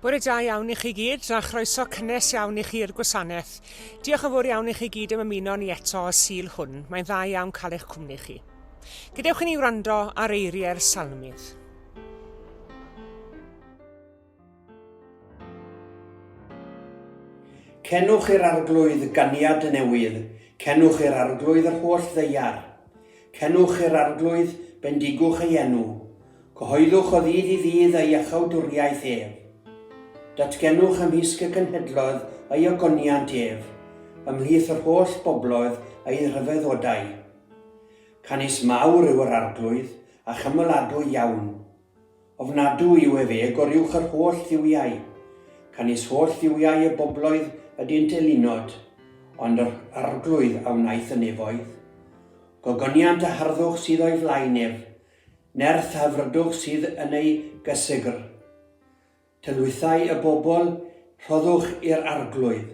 Bore da iawn I chi gyd, a chroeso cynnes iawn I chi i'r gwasanaeth. Diolch yn fawr iawn I chi gyd am ymuno ni eto o Sul hwn. Mae'n dda iawn cael eich cwmni chi. Gadewch I ni wrando ar eiriau'r salmydd. Cenwch i'r arglwydd ganiad y newydd, cenwch i'r arglwydd yr holl ddeiar. Cenwch i'r arglwydd bendigwch ei enw, cyhoeddwch o ddydd I ddydd ei iachawdwriaeth ef. Datgenwch ymysg y cynhedloedd ei ogoniant ef, ymhlith yr holl bobloedd ei rhyfeddodau. Canis mawr yw yr arglwydd a chymyladwy iawn. Ofnadw yw efe goriwch yr holl ddiwiau. Canis holl ddiwiau y bobloedd ydynt elunod, ond yr arglwydd a wnaeth y nefoedd. Gogoniant a harddwch sydd o'i flaen ef, nerth a frydwch sydd yn ei gysegr. Tylwythau y bobl, rhoddwch i'r arglwydd.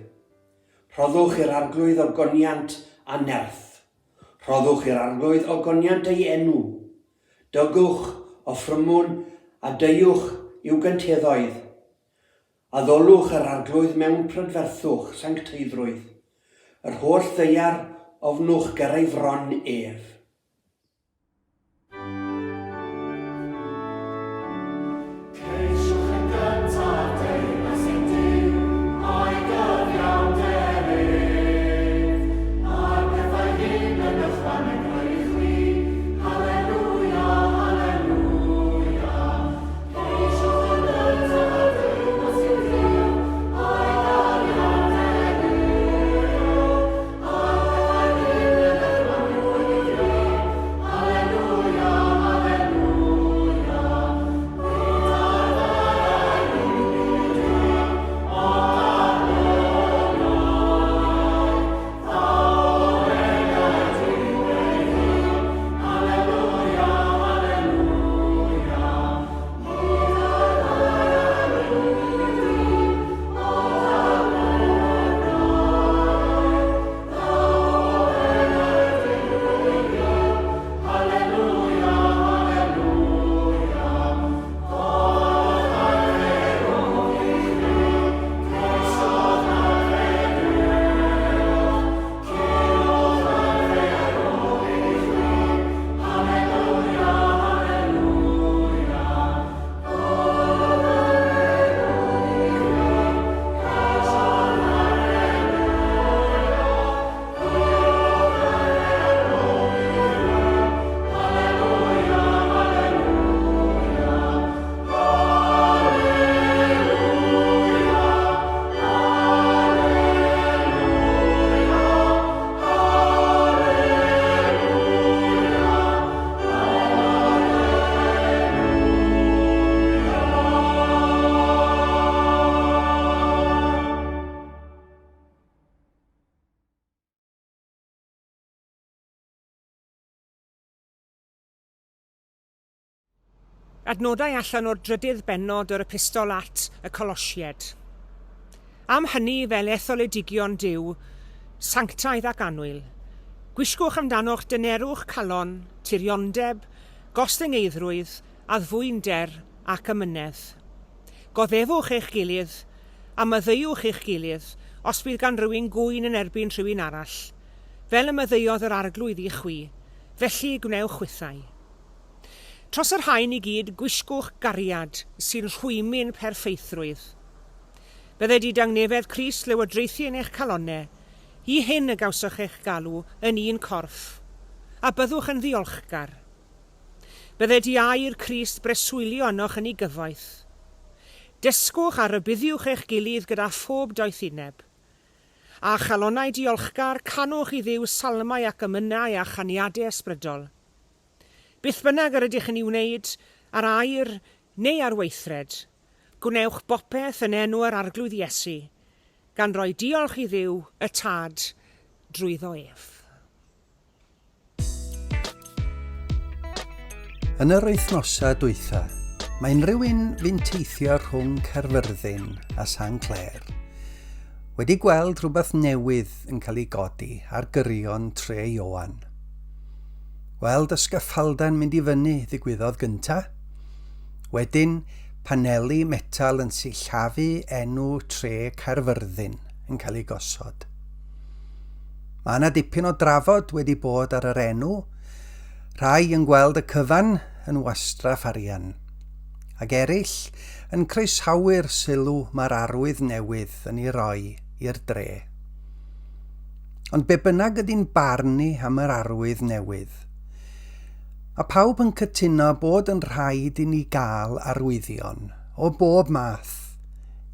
Rhoddwch i'r arglwydd ogoniant a nerth. Rhoddwch i'r arglwydd ogoniant ei enw. Dygwch, offrymwn a deiwch i'w gynteddoedd. Addolwch yr arglwydd mewn prydferthwch, sancteiddrwydd. Yr holl ddeiar ofnwch ger ei fron ef. Adnodau allan o'r drydydd bennod o'r epistol at y Colosied. Am hynny fel etholedigion Duw, sanctaidd ac anwyl, gwisgwch amdano'ch dynerwch calon, tiriondeb, gostyngeidrwydd, addfwynder ac ymynedd. Goddefwch eich gilydd, a myddeuwch eich gilydd os bydd gan rywun gwyn yn erbyn rhywun arall, fel y myddeuodd yr arglwydd I chwi, felly gwnewch chwythau. Tros yr rhain I gyd gwisgwch gariad sy'n rhwymu'n perffeithrwydd. Bydde di dangnefedd Crist lywodraethu yn eich calonnau, I hyn y gawswch eich galw yn un corff, a byddwch yn ddiolchgar. Bydde di air Crist breswylio arnoch yn ei gyfoeth. Dysgwch a rybuddiwch eich gilydd gyda phob doethineb. A chalonnau diolchgar canwch I Dduw salmau ac ymynau a chaniadau ysbrydol. Byth bynnag yr ydych yn ei wneud ar air neu ar weithred, gwnewch bopeth yn enw yr arglwydd Iesu, gan roi diolch I Dduw y Tad drwyddo ef. Yn yr wythnosau dwytha, mae unrhyw un fy'n teithio rhwng Caerfyrddin a San Clair wedi gweld rhywbeth newydd yn cael ei godi ar gyrion Tre Ioan. Gweld y sgaffalda'n mynd I fyny ddigwyddodd gynta. Wedyn, paneli metal yn sillafu enw tre Caerfyrddin yn cael ei gosod. Mae yna dipyn o drafod wedi bod ar yr enw, rhai yn gweld y cyfan yn wastraff arian, ac eraill yn croesawu'r sylw mae'r arwydd newydd yn ei roi i'r dre. Ond be bynnag ydy'n barn ni am yr arwydd newydd, a pawb yn cytuno bod yn rhaid i ni gael arwyddion o bob math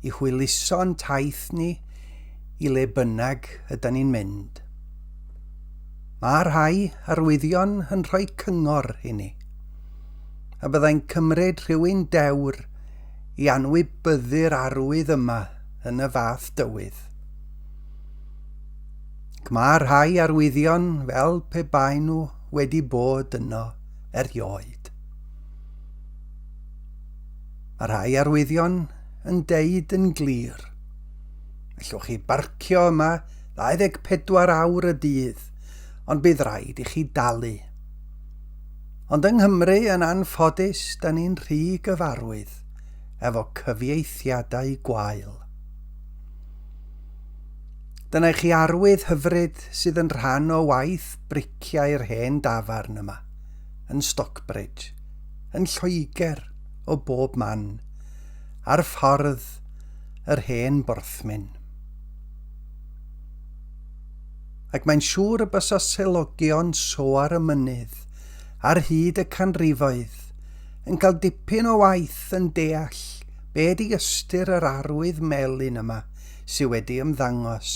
i hwyluso'n taith ni i le bynnag ydyn ni'n mynd. Mae rhai arwyddion yn rhoi cyngor i ni, a byddai'n cymryd rhywun dewr i anwybyddu'r arwydd yma yn y fath dywydd. Mae rhai arwyddion fel pe bai nhw wedi bod yno erioed. Mae rhai arwyddion yn deud yn glir. Allwch chi barcio yma 24 awr y dydd, ond bydd rhaid i chi dalu. Ond yng Nghymru yn anffodus, da ni'n rhy gyfarwydd efo cyfieithiadau gwael. Dyna chi arwydd hyfryd sydd yn rhan o waith briciau'r hen dafarn yma, yn Stockbridge, yn Lloegr o bob man, ar ffordd yr hen borthmyn. Ac mae'n siŵr y bys o selogion so ar y mynydd, ar hyd y canrifoedd, yn cael dipyn o waith yn deall be di ystyr yr arwydd melyn yma sydd wedi ymddangos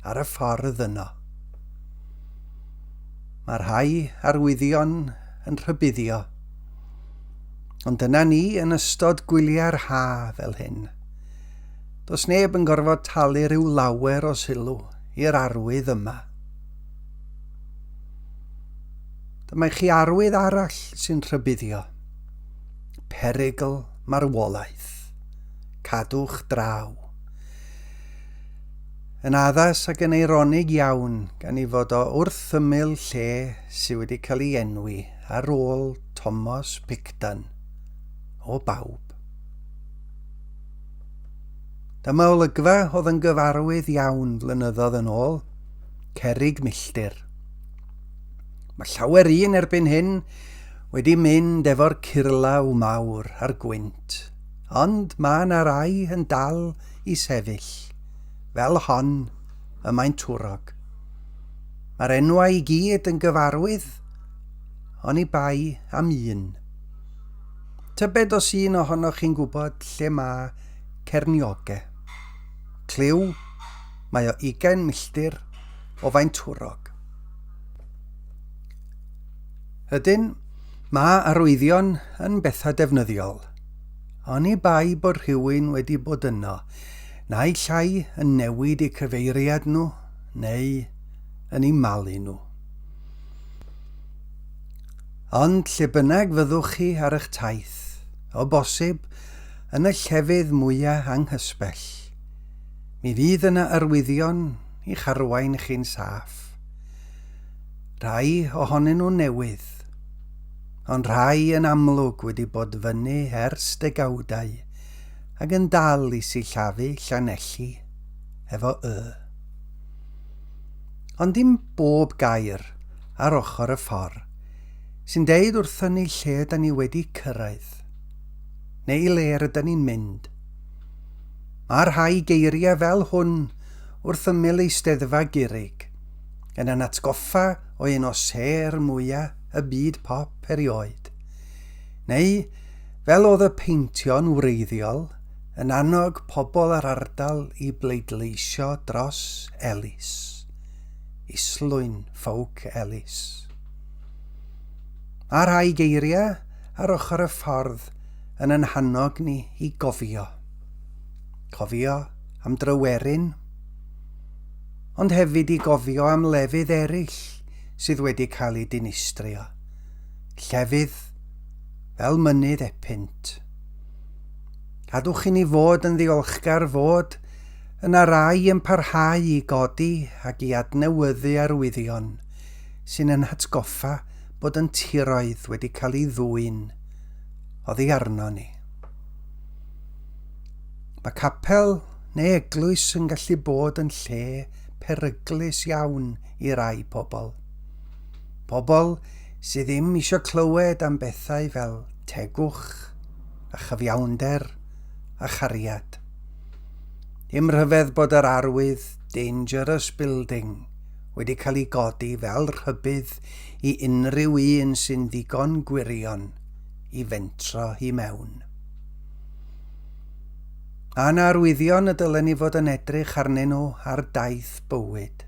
ar y ffordd yno. Mae rhai arwyddion yn rhybuddio, ond dyna ni yn ystod gwyliau'r ha fel hyn. Does neb yn gorfod talu ryw lawer o sylw i'r arwydd yma. Dyma chi arwydd arall sy'n rhybuddio. Perygl marwolaeth. Cadwch draw. Yn addas ac yn eironig iawn gan ei fod o wrth ymyl lle sydd wedi cael ei enwi ar ôl Thomas Picton o bawb. Dyma olygfa oedd yn gyfarwydd iawn flynyddoedd yn ôl, cerrig milltir. Mae llawer un erbyn hyn wedi mynd efo'r curlaw mawr a'r gwynt, ond mae yna rai yn dal i sefyll. Fel hon y mae'n twrog. Mae'r enwau i gyd yn gyfarwydd, ond i bai am un. Tybed os un ohonoch chi'n gwybod lle mae Cerniogau. Cliw, mae o 20 milltir o faint twrog. Ydyn, mae arwyddion yn bethau defnyddiol, ond i bai bod rhywun wedi bod yno, neu llai yn newid eu cyfeiriad nhw, neu yn eu malu nhw. Ond lle bynnag fyddwch chi ar eich taith, o bosib yn y llefydd mwyaf anghysbell, mi fydd yna arwyddion i'ch arwain chi'n saff. Rhai ohonyn nhw newydd, ond rhai yn amlwg wedi bod fyny ers degawdau, ac yn dal i sillafu Llanelli efo y. Ond dim bob gair ar ochr y ffordd sy'n deud wrthon ni lle da ni wedi cyrraedd, neu le ydyn ni'n mynd. Mae rhai geiriau fel hwn wrth ymyl eisteddfa gurig, yn yn atgoffa o un o ser mwyaf y byd pop erioed, neu fel oedd y peintion wreiddiol, yn annog pobl ar ardal i bleidleisio dros Elis, islwyn ffowc Elis. Mae rhai geiriau ar ochr y ffordd yn annog ni i gofio. Cofio am dryweryn, ond hefyd i gofio am lefydd eraill sydd wedi cael ei dinistrio. Llefydd fel mynydd Epynt. Cadwch i ni fod yn ddiolchgar fod yna rai yn parhau i godi ac i adnewyddu arwyddion sy'n yn hatgoffa bod yn tiroedd wedi cael ei ddwyn oddi arno ni. Mae capel neu eglwys yn gallu bod yn lle peryglus iawn i rai pobl. Pobl sydd ddim eisiau clywed am bethau fel tegwch, a chyfiawnder, a chariad. Dim rhyfedd bod yr arwydd Dangerous Building wedi cael ei godi fel rhybydd i unrhyw un sy'n ddigon gwirion i fentro i mewn. A na arwyddion y dylen ni fod yn edrych arnyn nhw ar daith bywyd.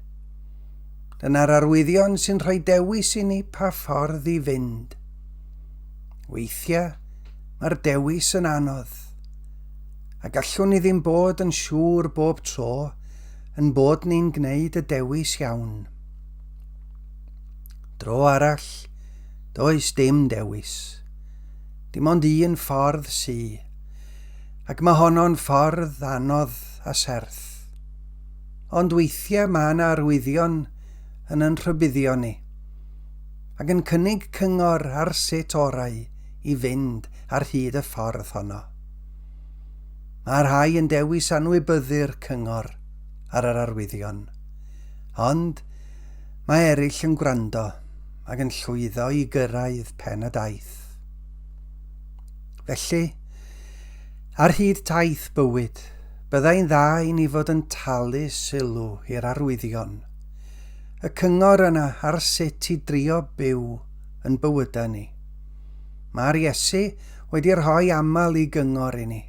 Dyna'r arwyddion sy'n rhoi dewis i ni pa ffordd i fynd. Weithiau mae'r dewis yn anodd, a gallwn ni ddim bod yn siŵr bob tro yn bod ni'n gwneud y dewis iawn. Dro arall, does dim dewis. Dim ond un ffordd sy, ac mae honno'n ffordd anodd a serth. Ond weithiau mae yna arwyddion yn rhybuddio ni, ac yn cynnig cyngor ar sut orau i fynd ar hyd y ffordd honno. Mae rhai yn dewis anwybyddu'r cyngor ar yr arwyddion, ond mae eraill yn gwrando ac yn llwyddo i gyrraedd pen y daith. Felly, ar hyd taith bywyd, byddai'n dda i ni fod yn talu sylw i'r arwyddion. Y cyngor yna ar sut i drio byw yn bywydau ni. Mae'r Iesu wedi rhoi aml i gyngor i ni.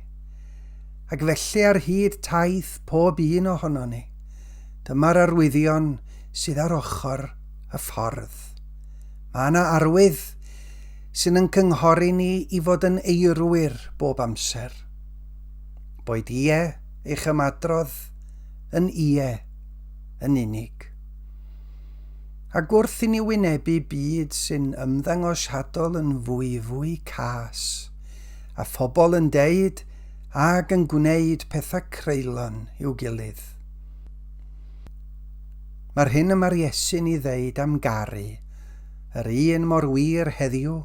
Ac felly ar hyd taith pob un ohono ni, dyma'r arwyddion sydd ar ochr y ffordd. Mae yna arwydd sy'n yn cynghori ni i fod yn eirwyr bob amser. Boed ie eich ymadrodd yn ie yn unig. Ac wrth i ni wynebu byd sy'n ymddangosiadol yn fwy cas, a phobl yn deud ac yn gwneud pethau creulon i'w gilydd. Mae'r hyn y mae'r Iesu'n ei ddeud am garu, yr un mor wir heddiw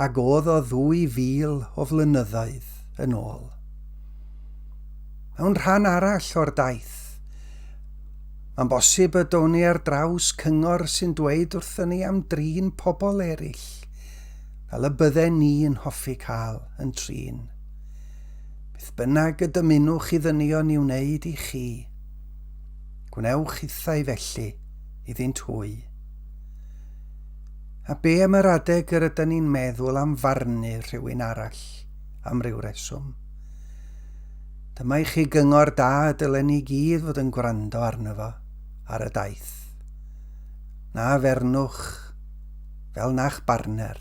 ac oedd o 2000 o flynyddoedd yn ôl. Mewn rhan arall o'r daith, mae'n bosib y down ni ar draws cyngor sy'n dweud wrthyn ni am drin pobl eraill, fel y bydden ni'n hoffi cael yn trin. Beth bynnag y dymunwch i ddynion i'w wneud i chi, gwnewch hithau felly iddynt hwy. A be am yr adeg yr ydyn ni'n meddwl am farnu rhywun arall am ryw reswm? Dyma i chi gyngor da y dylen ni gyd fod yn gwrando arno fo ar y daith. Na fernwch fel na'ch barner.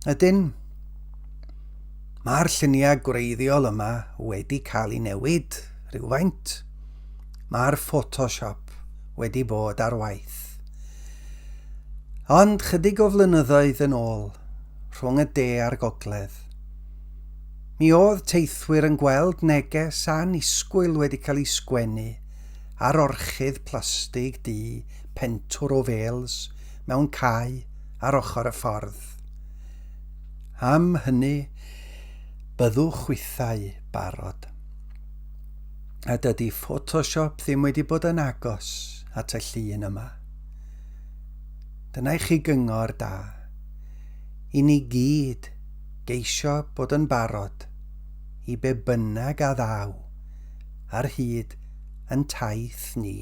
Ydyn, mae'r lluniau gwreiddiol yma wedi cael ei newid rhywfaint. Mae'r Photoshop wedi bod ar waith. Ond chydig o flynyddoedd yn ôl, rhwng y de a'r gogledd, mi oedd teithwyr yn gweld neges annisgwyl wedi cael ei sgwennu ar orchydd plastig du pentwr o Wales mewn cae ar ochr y ffordd. Am hynny, byddwch chwithau barod. A dydy Photoshop ddim wedi bod yn agos at y llun yma. Dyna i chi gyngor da. I ni gyd geisio bod yn barod i be bynnag a ddaw ar hyd yn taith ni.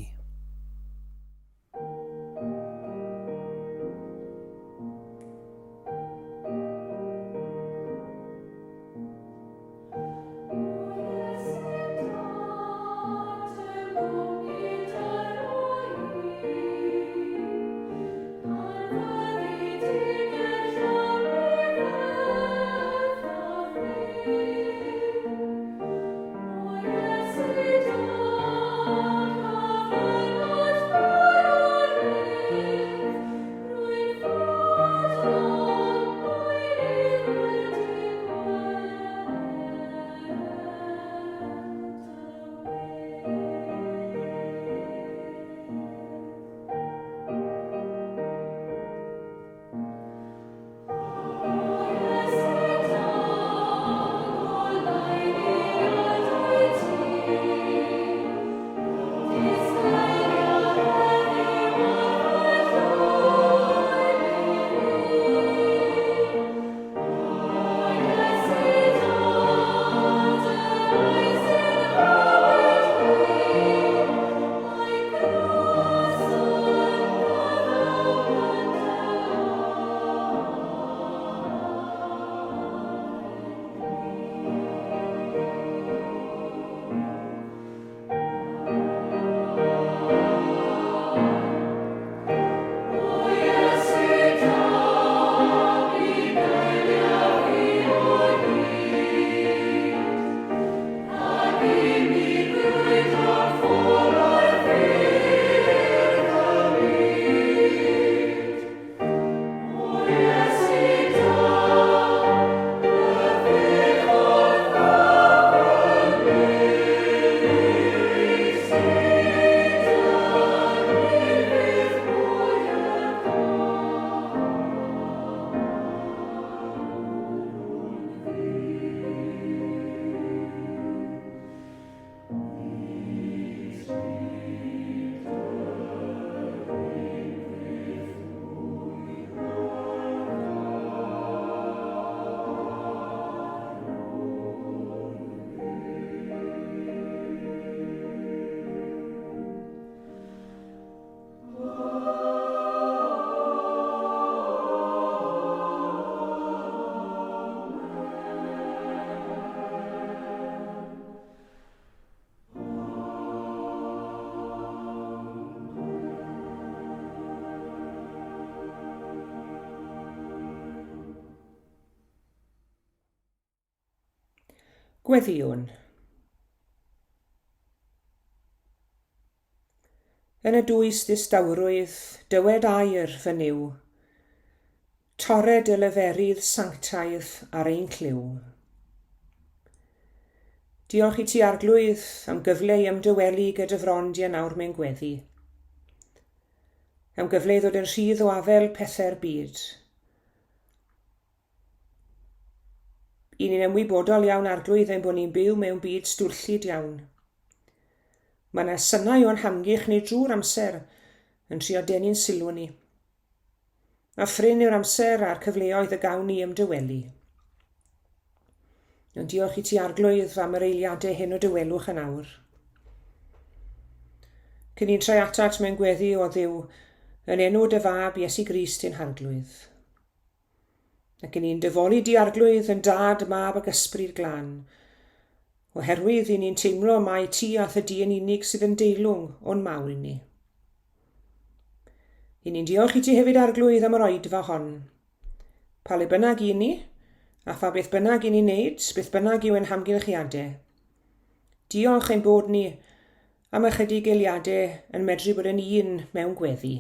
Gweddiwn. Yn y dwys distawrwydd, dywed air fy niw, tored y leferydd sanctaidd ar ein cliw. Diolch i ti arglwydd am gyfle i ymdywelu gyda frond i nawr mewn gweddi. Am gyfle i ddod yn rhydd o afel pethau'r byd. I ni'n ymwybodol iawn arglwydd ein bod ni'n byw mewn byd stwrllyd iawn. Mae yna synau o'n hamgylch ni drwy'r amser yn trio denu'n sylw ni. A ffrin yw'r amser a'r cyfleoedd y gawn ni ymdywelu. Yn diolch i ti arglwydd am yr eiliadau hyn o dywelwch yn awr. Cyn ni'n troi atat mewn gweddi o Dduw yn enw dy fab Iesu Grist ein harglwydd. Ac ni'n dyfoli di arglwydd yn dad, mab ac ysbryd glân, oherwydd i ni'n teimlo mai ti ath y di yn unig sydd yn deilwng o'n mawr i ni. I ni'n diolch i ti hefyd arglwydd am yr oedfa hon. Pa le bynnag i ni, a pha beth bynnag i ni'n neud, beth bynnag yw ein hamgylchiadau. Diolch ein bod ni am ychydig eiliadau yn medru bod yn un mewn gweddi.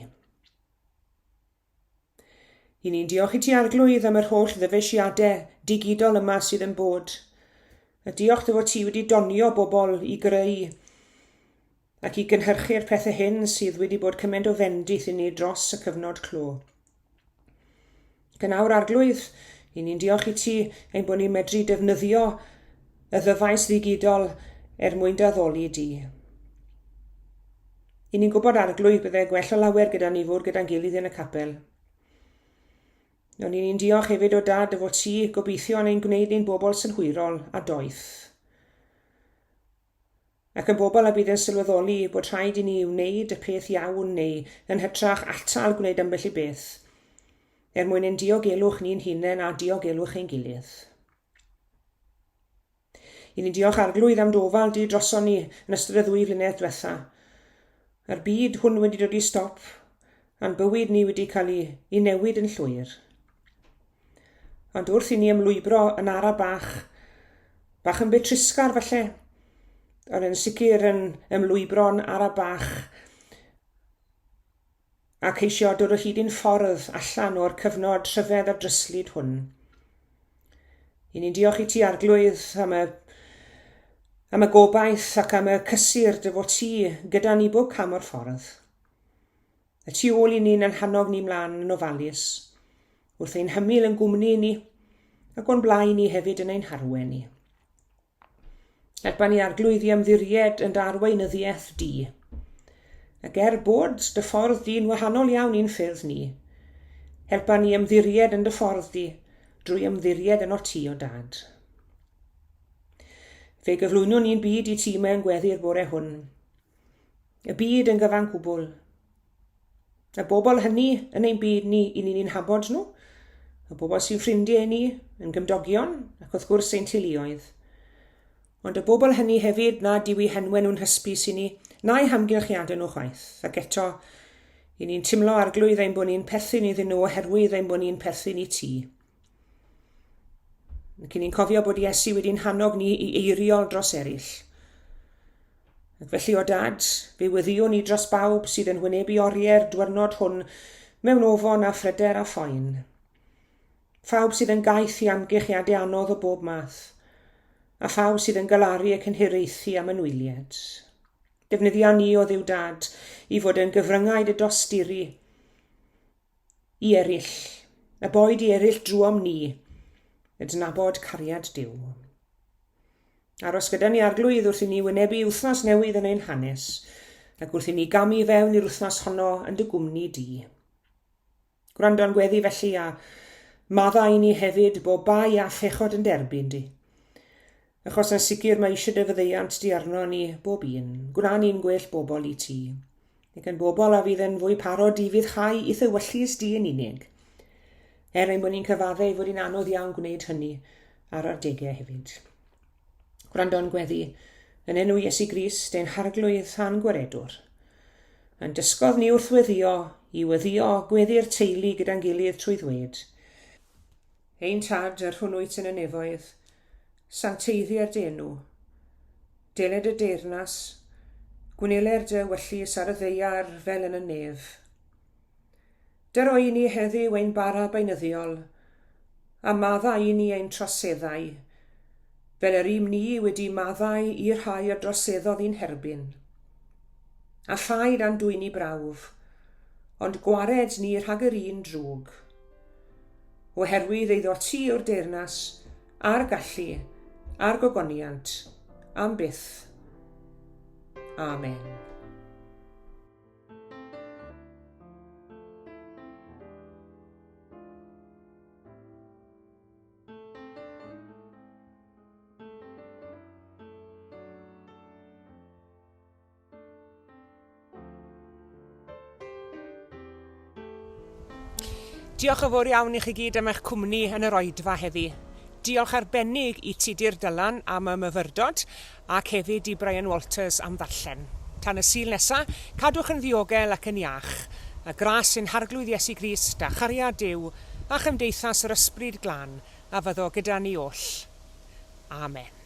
I ni'n diolch i ti arglwydd am yr holl ddyfeisiadau digidol yma sydd yn bod. A diolch dy fod ti wedi donio bobl i greu ac i gynhyrchu'r pethau hyn sydd wedi bod cymaint o fendith i ni dros y cyfnod clo. Ac yn awr arglwydd, i ni'n diolch i ti ein bod ni'n medru defnyddio y ddyfais ddigidol mwyn daddoli di. I ni'n gwybod arglwydd byddai gwell o lawer gyda ni fod gyda'n gilydd yn y capel. Ond ni'n diolch hefyd o dad y fod ti gobeithio yn ein gwneud ni'n bobl synhwyrol a doeth. Ac yn bobl a bydd yn sylweddoli bod rhaid i ni wneud y peth iawn neu yn hytrach atal gwneud ambell i beth, mwyn ein diogelwch ni'n hunain a diogelwch ein gilydd. I ni'n diolch arglwydd am dofal di droson ni yn ystod y 2 flynedd diwetha. A'r byd hwn wedi dod i stop, a'n bywyd ni wedi cael ei newid yn llwyr. Ond wrth i ni ymlwybro yn ara bach yn bit trisgar falle, ond yn sicr yn ymlwybro'n ara bach ac eisio dod o hyd i'n ffordd allan o'r cyfnod rhyfedd a dryslyd hwn. I ni'n diolch i ti arglwydd am y gobaith ac am y cysur dy fod ti gyda ni bob cam o'r ffordd. Y tu ôl i ni'n anhanog ni mlaen yn ofalus, wrth ein hymyl yn gwmni ni, ac o'n blaen ni hefyd yn ein harwen ni. Helpa ni arglwydd i ymddiried yn darweinyddiaeth di, ac bod dy ffordd di'n wahanol iawn i'n ffyrdd ni, helpa ni ymddiried yn dy ffordd di, drwy ymddiried yn o ti o dad. Fe gyflwyno ni'n byd i ti mewn gweddi'r bore hwn, y byd yn gyfan cwbl, y bobl hynny yn ein byd ni i ni'n habod nhw, y bobl sy'n ffrindiau ni yn gymdogion ac wrth gwrs ein teuluoedd. Ond y bobl hynny hefyd na diwy henwen nhw'n hysbys i ni, na'i hamgylchiadau nhw chwaith, ac eto i ni'n timlo arglwydd ein bod ni'n perthyn iddyn nhw oherwydd ein bod ni'n perthyn i ti. Ac ni'n cofio bod Iesu wedi'n hannog ni i eiriol dros eraill. Ac felly o dad, fe weddiwn ni dros bawb sydd yn wynebu oriau'r diwrnod hwn mewn ofon a phryder a phoen. Phawb sydd yn gaeth i amgylchiadau anodd o bob math, a phawb sydd yn galaru ac yn hiraethu am ynwyliad. Defnyddia ni o Dduw dad i fod yn gyfryngau dy dosturi i eraill, y boed i eraill drwom ni, adnabod cariad Duw. Aros gyda ni arglwydd wrth i ni wynebu wythnos newydd yn ein hanes, ac wrth i ni gamu fewn i'r wythnos honno yn dy gwmni di. Gwrando'n gweddi felly a madda i ni hefyd bod bai a phechod yn derbyn di. Achos yn sicr mae eisiau dy fyddeiant di arno ni bob un, gwna ni'n gwell bobl i ti. Ac yn bobl a fydd yn fwy parod i fyddhau i ddywyllus di yn unig. Ein bod ni'n cyfaddau fod i'n anodd iawn gwneud hynny ar adegau hefyd. Gwrando'n gweddi, yn enw Iesu Grist, ein harglwydd han gwaredwr. Yn dysgodd ni wrth i weddio gweddi'r teulu gyda'n gilydd trwy ddwed. Ein tad yr hwnnwyt yn y nefoedd, sancteiddiau'r denw, deled y deyrnas, gwneler dy wyllus ar y ddeiar fel yn y nef. Dyr o'i ni heddiw ein bara beunyddiol, a maddau i ni ein troseddau, fel yr im ni wedi maddau i'r rhai o droseddodd i'n herbyn. A llaid a'n dwy'n i brawf, ond gwared ni rhag yr un drwg. Oherwydd eiddo ti o'r deyrnas, a'r gallu, a'r gogoniant, am byth. Amen. Diolch yn fawr iawn i chi gyd am eich cwmni yn yr oedfa heddi. Diolch arbennig i Tudur Dylan am y myfyrdod ac hefyd i Brian Walters am ddarllen. Tan y sul nesaf, cadwch yn ddiogel ac yn iach. A gras sy'n harglwydd Iesu Grist a chariad Duw a chymdeithas yr ysbryd glân a fyddo gyda ni oll. Amen.